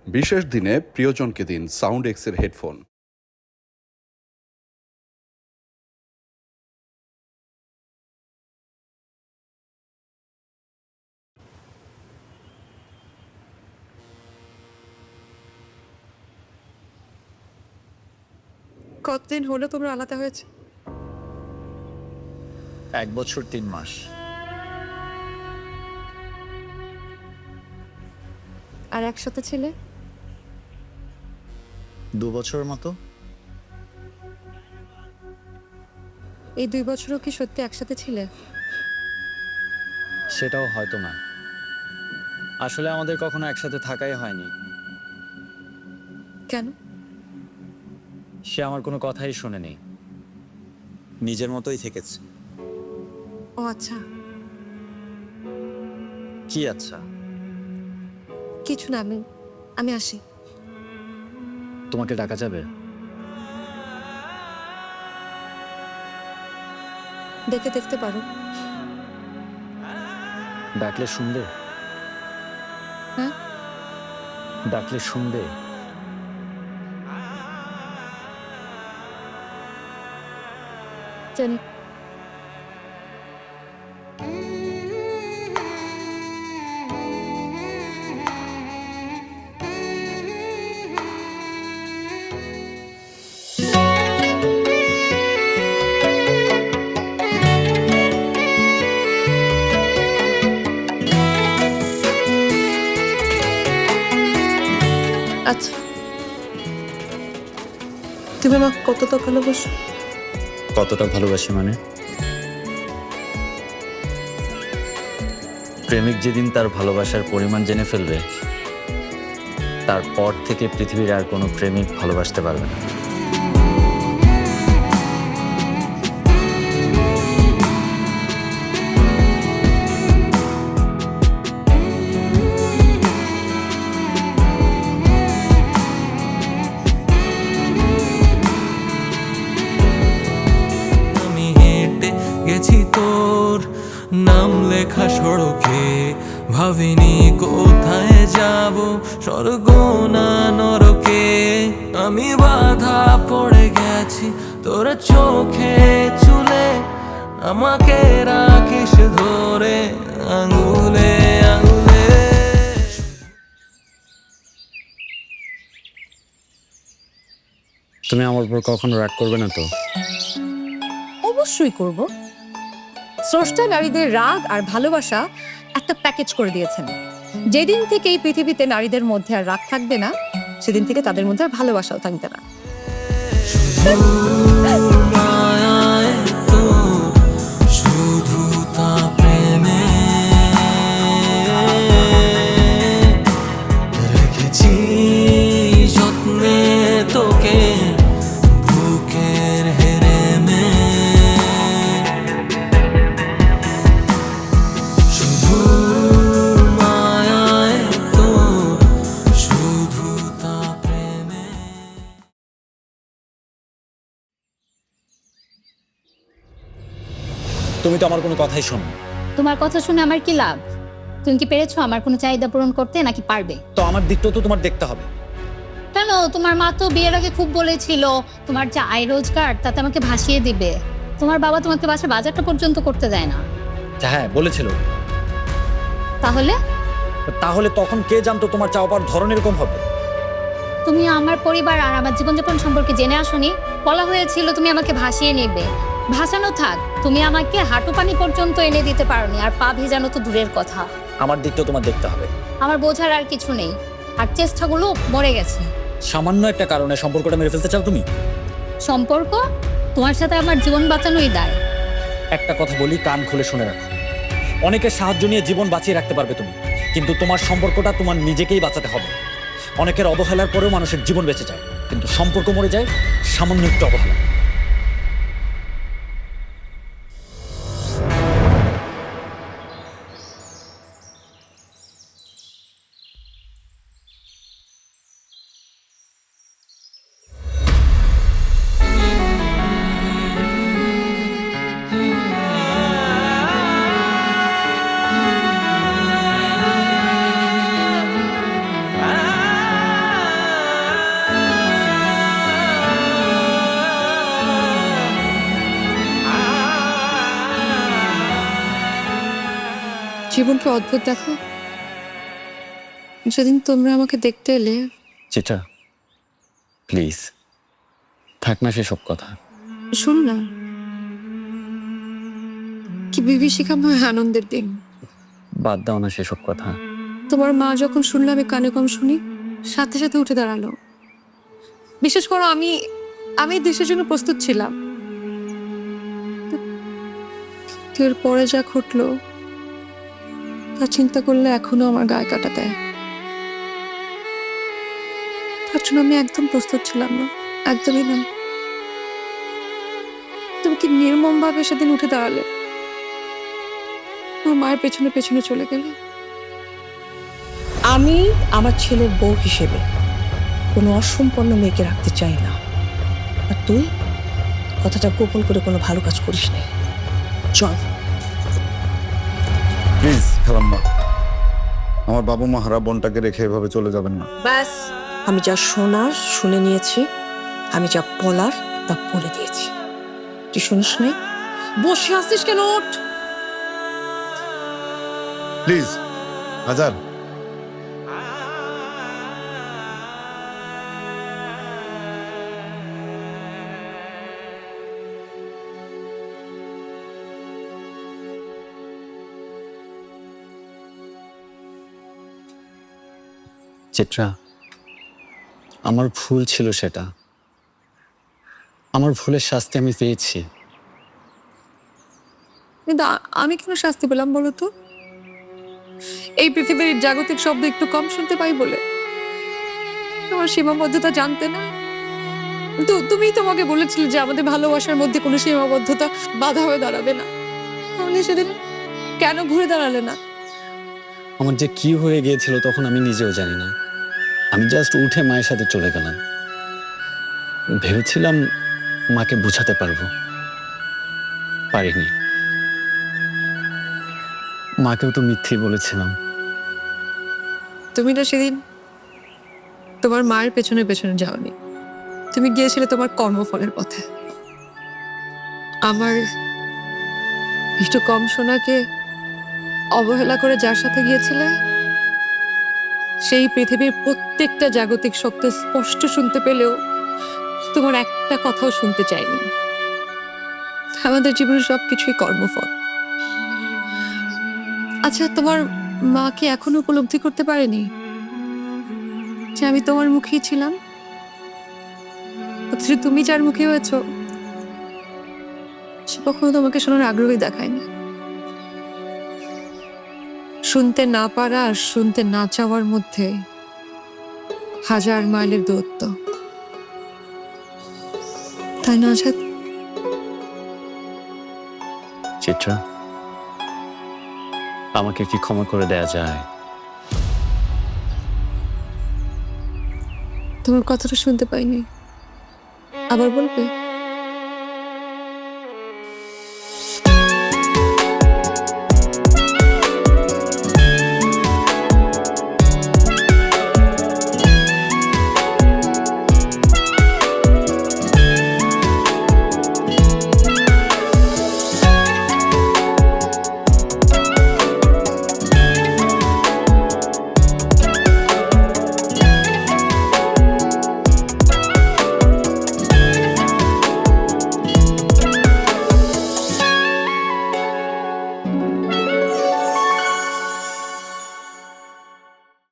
বিশেষ দিনে প্রিয়জনকে দিন সাউন্ড এক্সের হেডফোন। কতদিন হলো তোমরা আলাদা হয়েছে? 1 বছর 3 মাস। আর একসাথে ছিলে? 2 বছরের মতো। এই 2 বছরও কি সত্যি একসাথে ছিলে? সেটাও হয়তো না। আসলে আমাদের কখনো একসাথে থাকাই হয়নি। কেন? সে আমার কোনো কথাই শোনেনি, নিজের মতোই থেকেছে। ও আচ্ছা। কি আচ্ছা? কিছু না, আমি আসি। তোমাকে ডাকা যাবে? দেখে দেখতে পারো। ডাকলে শুনবে? হ্যাঁ, ডাকলে শুনবে? জানি। আচ্ছা, তুমি আমাকে কতটা ভালোবাসো? কতটা ভালোবাসি মানে? প্রেমিক যেদিন তার ভালোবাসার পরিমাণ জেনে ফেলবে, তারপর থেকে পৃথিবীর আর কোনো প্রেমিক ভালোবাসতে পারবে না। আমি হেঁটে গেছি তোর নাম লেখা সড়কে, ভাবিনি কোথায় যাব, স্বর্গ না নরকে। আমি বাধা পড়ে গেছি তোর চোখে চুলে, আমাকে রাখিস ধরে আঙুলে আঙুলে। তুমি আমার উপর কখনো রাগ করবে না তো? অবশ্যই করব। স্রষ্টা নারীদের রাগ আর ভালোবাসা একটা প্যাকেজ করে দিয়েছেন। যেদিন থেকে এই পৃথিবীতে নারীদের মধ্যে আর রাগ থাকবে না, সেদিন থেকে তাদের মধ্যে আর ভালোবাসাও থাকবে না। মায়ায় তোর শুধু তা প্রেমে রেখেছি যত্নে তোকে বুকের হেরেমে। শুধু মায়ায় তোর শুধু তা প্রেমে। তুমি তো আমার কোনো কথাই শোনো। তোমার কথা শুনে আমার কি লাভ? তুমি কি পেরেছো আমার কোনো চাহিদা পূরণ করতে, নাকি পারবে? তো আমার দিকটাও তো তোমার দেখতে হবে। কেন? তোমার মা তো বিয়ের আগে খুব বলেছিল তোমার যা আয় রোজগার তাতে আমাকে ভাসিয়ে দিবে। তোমার বাবা তোমাকে বাসার বাজারটা পর্যন্ত করতে দেয় না। হ্যাঁ বলেছিল। তাহলে তাহলে তখন কে জানতো তোমার চাওয়া পাওয়ার ধরন এরকম হবে? তুমি আমার পরিবার আর আমার জীবনযাপন সম্পর্কে জেনে আসোনি। বলা হয়েছিল তুমি আমাকে ভাসিয়ে নেবে। ভাসানো থাক, তুমি আমাকে হাঁটু পানি পর্যন্ত এনে দিতে পারোনি, আর পা ভেজানো তো দূরের কথা। আমার দিকটাও তোমার দেখতে হবে। আমার বোঝার আর কিছু নেই, আর চেষ্টাগুলো মরে গেছে। সামান্য একটা কারণে সম্পর্কটা মেরে ফেলতে চাও তুমি? সম্পর্ক? তোমার সাথে আমার জীবন বাঁচানোই দায়। একটা কথা বলি, কান খুলে শুনে রাখো। অনেকের সাহায্য নিয়ে জীবন বাঁচিয়ে রাখতে পারবে তুমি, কিন্তু তোমার সম্পর্কটা তোমার নিজেকেই বাঁচাতে হবে। অনেকের অবহেলার পরেও মানুষের জীবন বেঁচে যায়, কিন্তু সম্পর্ক মরে যায় সামান্য একটু অবহেলা। জীবনকে অদ্ভুত দেখো। যেদিন তোমরা আমাকে দেখতে এলে, চিত্রা প্লিজ থাক না সেসব কথা। শোন না, কি বিভীষিকাময় আনন্দের দিন। বাদ দাও না সেসব কথা। তোমার মা যখন শুনলো আমি কানে কম শুনি, সাথে সাথে উঠে দাঁড়ালো। বিশেষ করো আমি আমি দেশের জন্য প্রস্তুত ছিলাম। এর পরে যা ঘটলো তা চিন্তা করলে এখনো আমার গায়ে কাটা দেয়। তার জন্য আমি একদম প্রস্তুত ছিলাম না, একদমই না। তুমি কি নির্মম ভাবে সেদিন উঠে দাঁড়ালে, আমার মায়ের পেছনে পেছনে চলে গেলে। আমি আমার ছেলের বউ হিসেবে কোনো অসম্পন্ন মেয়েকে রাখতে চাই না। আর তুই কথাটা গোপন করে কোনো ভালো কাজ করিস না। চল। প্লিজ খালাম্মা, আমার বাবু মা হারা বোনটাকে রেখে এভাবে চলে যাবেন না। ব্যাস, আমি যা শোনার শুনে নিয়েছি, আমি যা বলার তা বলে দিয়েছি। তুই শুনিস নাই? বসে আসিস কেন? ওঠ। প্লিজ হাজার, চিত্রা, আমার ভুল ছিল সেটা। আমার ভুলের শাস্তি আমি পেয়েছি। কিন্তু আমি কেন শাস্তি পেলাম বলো তো? এই পৃথিবীর জাগতিক শব্দ একটু কম শুনতে পাই বলে? তোমার সীমাবদ্ধতা জানতে না? তো তুমিই তোমাকে বলেছিলে যে আমাদের ভালোবাসার মধ্যে কোনো সীমাবদ্ধতা বাধা হয়ে দাঁড়াবে না। তাহলে সেদিন কেন ঘুরে দাঁড়ালে না? আমার যে কি হয়ে গিয়েছিল তখন আমি নিজেও জানি না। আমি জাস্ট উঠে মায়ের সাথে চলে গেলাম। ভেবেছিলাম মাকে বুঝাতে পারবো, পারিনি। মাকেও তো মিথ্যেই বলেছিলাম। তুমি না সেদিন তোমার মায়ের পেছনে পেছনে যাওনি, তুমি গিয়েছিলে তোমার কর্মফলের পথে। আমার একটু কম শোনাকে অবহেলা করে যার সাথে গিয়েছিলে, সেই পৃথিবীর প্রত্যেকটা জাগতিক শব্দ স্পষ্ট শুনতে পেলেও তোমার একটা কথাও শুনতে চাইনি। আমাদের জীবনের সবকিছুই কর্মফল। আচ্ছা, তোমার মা কি এখনো উপলব্ধি করতে পারেনি যে আমি তোমার মুখেই ছিলাম? অথচ তুমি যার মুখে হয়েছ সে কখনো তোমাকে শোনার আগ্রহী দেখায়নি। শুনতে না পারা আর শুনতে না চাওয়ার মধ্যে হাজার মাইলের দূরত্ব, তাই না আজাদ? চিত্রা, আমাকে কি ক্ষমা করে দেয়া যায়? তোমার কথাটা শুনতে পাইনি, আবার বলবে?